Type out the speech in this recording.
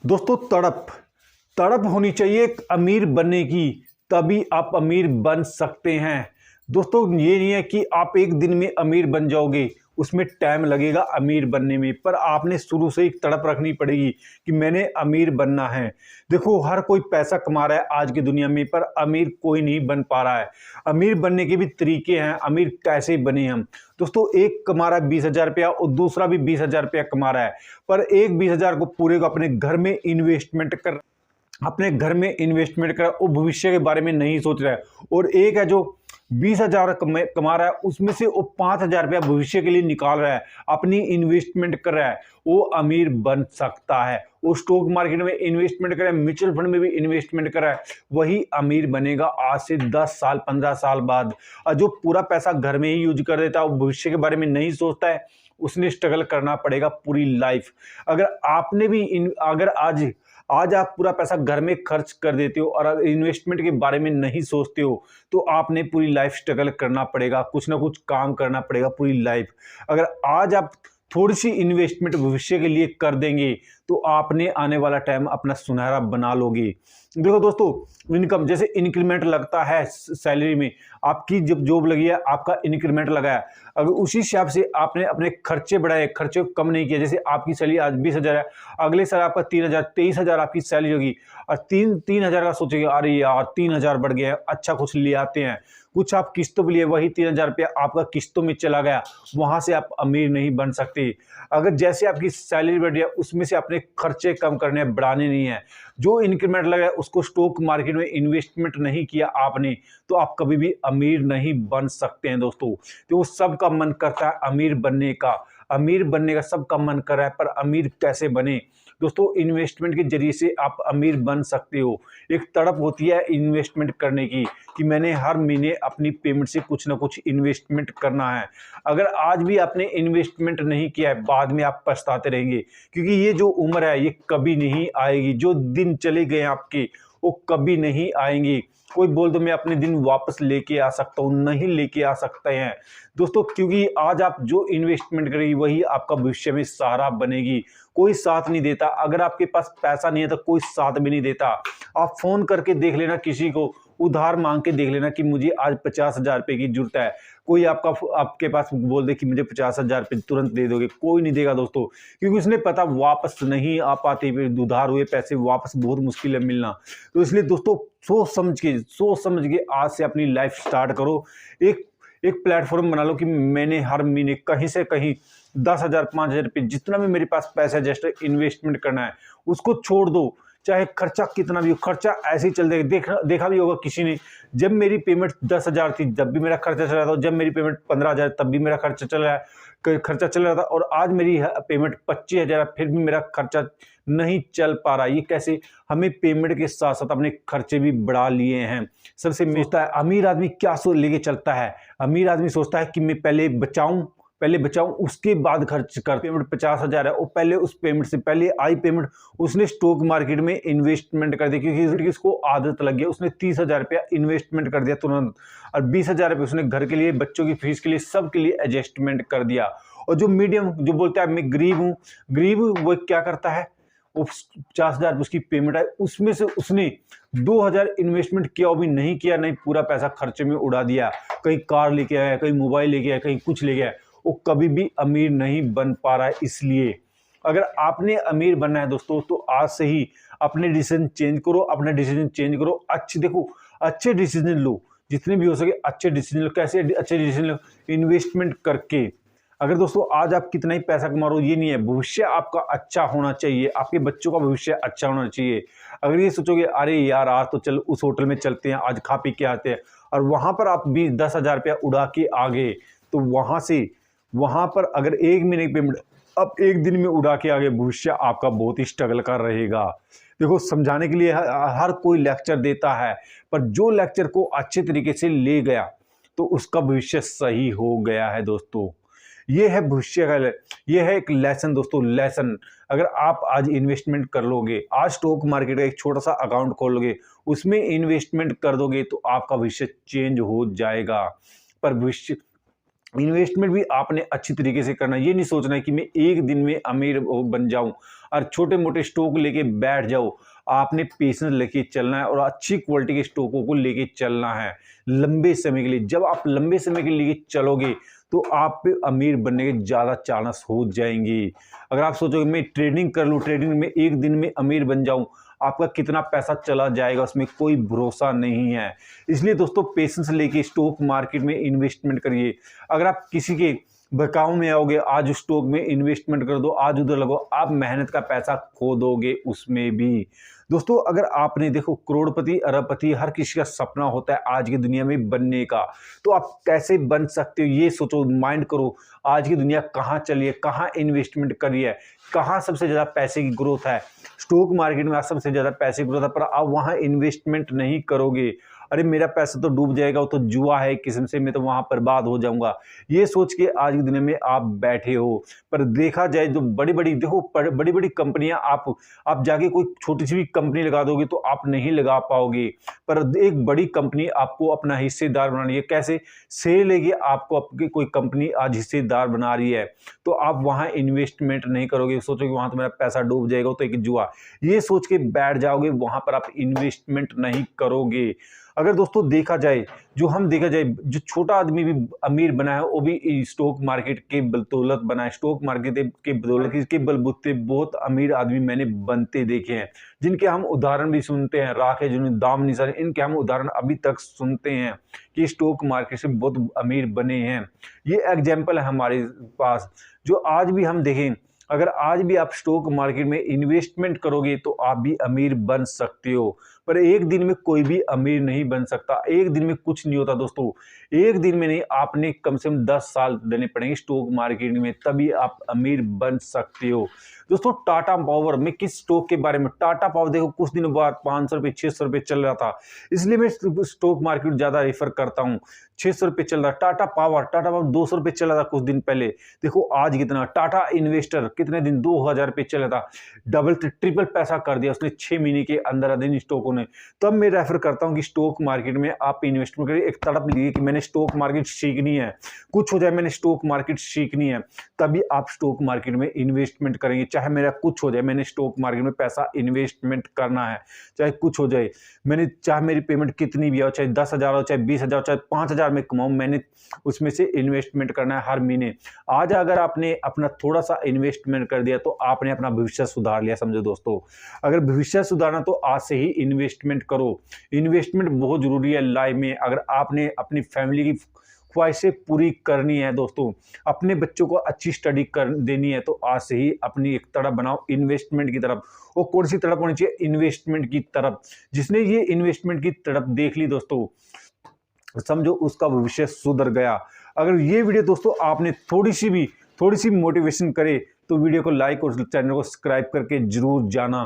दोस्तों तड़प तड़प होनी चाहिए एक अमीर बनने की, तभी आप अमीर बन सकते हैं। दोस्तों ये नहीं है कि आप एक दिन में अमीर बन जाओगे, उसमें टाइम लगेगा अमीर बनने में, पर आपने शुरू से एक तड़प रखनी पड़ेगी कि मैंने अमीर बनना है। देखो हर कोई पैसा कमा रहा है आज की दुनिया में, पर अमीर कोई नहीं बन पा रहा है। अमीर बनने के भी तरीके हैं, अमीर कैसे बने हम। दोस्तों एक कमा रहा है 20,000 रुपया और दूसरा भी 20,000 रुपया कमा रहा है, पर एक 20,000 को पूरे को अपने घर में इन्वेस्टमेंट कर वो भविष्य के बारे में नहीं सोच रहा है। और एक है जो 20,000 कमा रहा है, उसमें से वो 5,000 रुपया भविष्य के लिए निकाल रहा है, अपनी इन्वेस्टमेंट कर रहा है, वो अमीर बन सकता है। वो स्टॉक मार्केट में इन्वेस्टमेंट कर रहा है, म्यूचुअल फंड में भी इन्वेस्टमेंट कर रहा है, वही अमीर बनेगा आज से 10 साल 15 साल बाद। और जो पूरा पैसा घर में ही यूज कर देता है, वो भविष्य के बारे में नहीं सोचता है, उसने स्ट्रगल करना पड़ेगा पूरी लाइफ। अगर आपने भी अगर आज आप पूरा पैसा घर में खर्च कर देते हो और इन्वेस्टमेंट के बारे में नहीं सोचते हो, तो आपने पूरी लाइफ स्ट्रगल करना पड़ेगा, कुछ ना कुछ काम करना पड़ेगा पूरी लाइफ। अगर आज आप थोड़ी सी इन्वेस्टमेंट भविष्य के लिए कर देंगे, तो आपने आने वाला टाइम अपना सुनहरा बना लोगे। देखो दोस्तों, इनकम जैसे इंक्रीमेंट लगता है सैलरी में, आपकी जब जॉब लगी है आपका इंक्रीमेंट लगा है, अगर उसी हिसाब से आपने अपने खर्चे बढ़ाए, खर्चे को कम नहीं किया, जैसे आपकी सैलरी आज 20,000 है, अगले साल आपका 3,000 23,000 आपकी सैलरी होगी, और 3,000 का सोचेंगे अरे यार 3,000 बढ़ गया है, अच्छा कुछ ले आते हैं, कुछ आप किस्तों पे लिए, वही 3,000 रुपया आपका किस्तों में चला गया, वहां से आप अमीर नहीं बन सकते। अगर जैसे आपकी सैलरी बढ़ रही है, उसमें से अपने खर्चे कम करने हैं, बढ़ाने नहीं है। जो इंक्रीमेंट लगा है उसको स्टॉक मार्केट में इन्वेस्टमेंट नहीं किया आपने, तो आप कभी भी अमीर नहीं बन सकते हैं दोस्तों। तो सबका मन करता है अमीर बनने का सबका मन कर रहा है, पर अमीर कैसे बने। दोस्तों इन्वेस्टमेंट के जरिए से आप अमीर बन सकते हो। एक तड़प होती है इन्वेस्टमेंट करने की कि मैंने हर महीने अपनी पेमेंट से कुछ ना कुछ इन्वेस्टमेंट करना है। अगर आज भी आपने इन्वेस्टमेंट नहीं किया है, बाद में आप पछताते रहेंगे, क्योंकि ये जो उम्र है ये कभी नहीं आएगी। जो दिन चले गए आपके वो कभी नहीं आएंगे। कोई बोल दो मैं अपने दिन वापस लेके आ सकता हूँ, नहीं लेके आ सकते हैं दोस्तों, क्योंकि आज आप जो इन्वेस्टमेंट करेगी वही आपका भविष्य में सहारा बनेगी। कोई साथ नहीं देता, अगर आपके पास पैसा नहीं है तो कोई साथ भी नहीं देता। आप फोन करके देख लेना, किसी को उधार मांग के देख लेना कि मुझे आज 50,000 रुपए की जरूरत है, कोई आपके पास बोल दे कि मुझे 50,000 रुपए तुरंत दे दोगे, कोई नहीं देगा दोस्तों, क्योंकि उसने पता वापस नहीं आ पाते, उधार हुए पैसे वापस बहुत मुश्किल है मिलना। तो इसलिए दोस्तों सोच समझ के आज से अपनी लाइफ स्टार्ट करो। एक प्लेटफॉर्म बना लो कि मैंने हर महीने कहीं से कहीं 10,000 5,000 रुपये जितना भी मेरे पास पैसा है जस्ट इन्वेस्टमेंट करना है, उसको छोड़ दो। चाहे खर्चा कितना भी हो, खर्चा ऐसे ही चल देगा। देखा भी होगा किसी ने, जब मेरी पेमेंट 10,000 थी जब भी मेरा खर्चा चल रहा था, जब मेरी पेमेंट 15,000 तब भी मेरा खर्चा चल रहा था, और आज मेरी पेमेंट 25,000 फिर भी मेरा खर्चा नहीं चल पा रहा। ये कैसे? हमें पेमेंट के साथ साथ अपने खर्चे भी बढ़ा लिए हैं। सबसे मिलता है अमीर आदमी क्या सोच लेके चलता है, अमीर आदमी सोचता है कि मैं पहले बचाऊं उसके बाद खर्च कर। पेमेंट 50,000 है, वो पहले उस पेमेंट से पहले आई पेमेंट उसने स्टॉक मार्केट में इन्वेस्टमेंट कर दी, क्योंकि उसको आदत लग गई। उसने 30,000 रुपया इन्वेस्टमेंट कर दिया तुरंत, और 20,000 रुपये उसने घर के लिए, बच्चों की फीस के लिए, सबके लिए एडजस्टमेंट कर दिया। और जो मीडियम जो बोलता है मैं गरीब वो क्या करता है, वो 50,000 उसकी पेमेंट है, उसमें से उसने 2,000 इन्वेस्टमेंट किया, वो भी नहीं किया, नहीं पूरा पैसा खर्चे में उड़ा दिया। कहीं कार लेके आया, कहीं मोबाइल लेके आया, कहीं कुछ ले गया, वो कभी भी अमीर नहीं बन पा रहा है। इसलिए अगर आपने अमीर बनना है दोस्तों, तो आज से ही अपने डिसीजन चेंज करो। अच्छे डिसीजन लो, जितने भी हो सके अच्छे डिसीजन लो। कैसे अच्छे डिसीजन लो? इन्वेस्टमेंट करके। अगर दोस्तों आज आप कितना ही पैसा कमा रहे हो, ये नहीं है, भविष्य आपका अच्छा होना चाहिए, आपके बच्चों का भविष्य अच्छा होना चाहिए। अगर ये सोचोगे अरे यार आज तो चल उस होटल में चलते हैं, आज खा पी के आते हैं, और वहां पर आप 10,000 रुपया उड़ा के आ गए, तो वहां पर अगर एक महीने की पेमेंट अब एक दिन में उड़ा के आगे, भविष्य आपका बहुत ही स्ट्रगल कर रहेगा। देखो समझाने के लिए हर कोई लेक्चर देता है, पर जो लेक्चर को अच्छे तरीके से ले गया तो उसका भविष्य सही हो गया है दोस्तों। ये है भविष्य का, ये है एक लेसन दोस्तों, लेसन। अगर आप आज इन्वेस्टमेंट कर लोगे, आज स्टॉक मार्केट का एक छोटा सा अकाउंट खोल लोगे, उसमें इन्वेस्टमेंट कर दोगे, तो आपका भविष्य चेंज हो जाएगा। पर भविष्य इन्वेस्टमेंट भी आपने अच्छी तरीके से करना है। ये नहीं सोचना है कि मैं एक दिन में अमीर बन जाऊं और छोटे मोटे स्टॉक लेके बैठ जाओ। आपने पेशेंस लेके चलना है और अच्छी क्वालिटी के स्टॉकों को लेके चलना है लंबे समय के लिए। जब आप लंबे समय के लिए चलोगे तो आप पे अमीर बनने के ज़्यादा चांस हो जाएंगे। अगर आप सोचोगे मैं ट्रेडिंग कर लूँ, ट्रेडिंग में एक दिन में अमीर बन जाऊं, आपका कितना पैसा चला जाएगा उसमें कोई भरोसा नहीं है। इसलिए दोस्तों पेशेंस लेके स्टॉक मार्केट में इन्वेस्टमेंट करिए। अगर आप किसी के बहकावे में आओगे, आज स्टॉक में इन्वेस्टमेंट कर दो, आज उधर लगो, आप मेहनत का पैसा खो दोगे उसमें भी। दोस्तों अगर आपने देखो करोड़पति अरबपति हर किसी का सपना होता है आज की दुनिया में बनने का, तो आप कैसे बन सकते हो ये सोचो, माइंड करो। आज की दुनिया कहाँ चली है, कहाँ इन्वेस्टमेंट करी है, कहाँ सबसे ज़्यादा पैसे की ग्रोथ है। स्टॉक मार्केट में आज सबसे ज़्यादा पैसे की ग्रोथ है, पर आप वहाँ इन्वेस्टमेंट नहीं करोगे। अरे मेरा पैसा तो डूब जाएगा, वो तो जुआ है एक किस्म से, मैं तो वहाँ बर्बाद हो जाऊंगा, ये सोच के आज की दुनिया में आप बैठे हो। पर देखा जाए जो बड़ी बड़ी देखो बड़ी बड़ी कंपनियां, आप जाके कोई छोटी सी भी कंपनी लगा दोगे तो आप नहीं लगा पाओगे। पर एक बड़ी कंपनी आपको अपना हिस्सेदार बना रही है। कैसे? शेयर लेके आपको आपकी कोई कंपनी आज हिस्सेदार बना रही है, तो आप वहाँ इन्वेस्टमेंट नहीं करोगे, सोचोगे वहाँ तो मेरा पैसा डूब जाएगा, तो एक जुआ, ये सोच के बैठ जाओगे, वहाँ पर आप इन्वेस्टमेंट नहीं करोगे। अगर दोस्तों देखा जाए जो छोटा आदमी भी अमीर बना है वो भी स्टॉक मार्केट के बदौलत बना है। स्टॉक मार्केट के बदौलत के बलबूते बहुत अमीर आदमी मैंने बनते देखे हैं, जिनके हम उदाहरण भी सुनते हैं। राकेश जिन्होंने दाम निशान, इनके हम उदाहरण अभी तक सुनते हैं कि स्टॉक मार्केट से बहुत अमीर बने हैं। ये एग्जाम्पल है हमारे पास, जो आज भी हम देखें। अगर आज भी आप स्टॉक मार्केट में इन्वेस्टमेंट करोगे तो आप भी अमीर बन सकते हो। पर एक दिन में कोई भी अमीर नहीं बन सकता, एक दिन में कुछ नहीं होता दोस्तों। एक दिन में नहीं, आपने कम से कम 10 साल देने पड़ेंगे स्टॉक मार्केट में, तभी आप अमीर बन सकते हो। दोस्तों टाटा पावर, मैं किस स्टॉक के बारे में, टाटा पावर देखो कुछ दिनों बाद 500 रुपये 600 रुपये चल रहा था, इसलिए मैं स्टॉक मार्केट ज्यादा रेफर करता हूँ। 600 रुपये चल रहा, टाटा पावर 200 रुपये चल रहा था कुछ दिन पहले, देखो आज कितना। टाटा इन्वेस्टर कितने दिन 2000 रुपये चल रहा था, डबल ट्रिपल पैसा कर दिया उसने 6 महीने के अंदर इन स्टॉकों ने। तब मैं रेफर करता हूं कि स्टॉक मार्केट में आप इन्वेस्टमेंट करिए। एक तड़प लीजिए कि मैंने स्टॉक मार्केट सीखनी है, कुछ हो जाए मैंने स्टॉक मार्केट सीखनी है, तभी आप स्टॉक मार्केट में इन्वेस्टमेंट करेंगे। चाहे मेरा कुछ हो जाए, मैंने स्टॉक मार्केट में पैसा इन्वेस्टमेंट करना है, चाहे कुछ हो जाए, चाहे मेरी पेमेंट कितनी भी हो, चाहे 10,000 हो, चाहे 20,000, चाहे 5,000 में कमाऊं, मैंने उसमें से इन्वेस्टमेंट करना है हर महीने। आज अगर आपने अपना थोड़ा सा इन्वेस्टमेंट कर दिया तो आपने अपना भविष्य सुधार लिया, समझो दोस्तों। अगर भविष्य सुधारना तो आज से ही इन्वेस्टमेंट करो। इन्वेस्टमेंट बहुत जरूरी है लाइफ में। अगर आपने अपनी फैमिली की ख्वाहिशें पूरी करनी है दोस्तों, अपने बच्चों को अच्छी स्टडी कर देनी है, तो आज से ही अपनी एक तरफ बनाओ इन्वेस्टमेंट की तरफ। और कौन सी तरफ होनी चाहिए? इन्वेस्टमेंट की तरफ। जिसने ये इन्वेस्टमेंट की तरफ देख ली दोस्तों, समझो उसका भविष्य सुधर गया। अगर ये वीडियो दोस्तों आपने थोड़ी सी मोटिवेशन करे तो वीडियो को लाइक और चैनल को सब्सक्राइब करके जरूर जाना।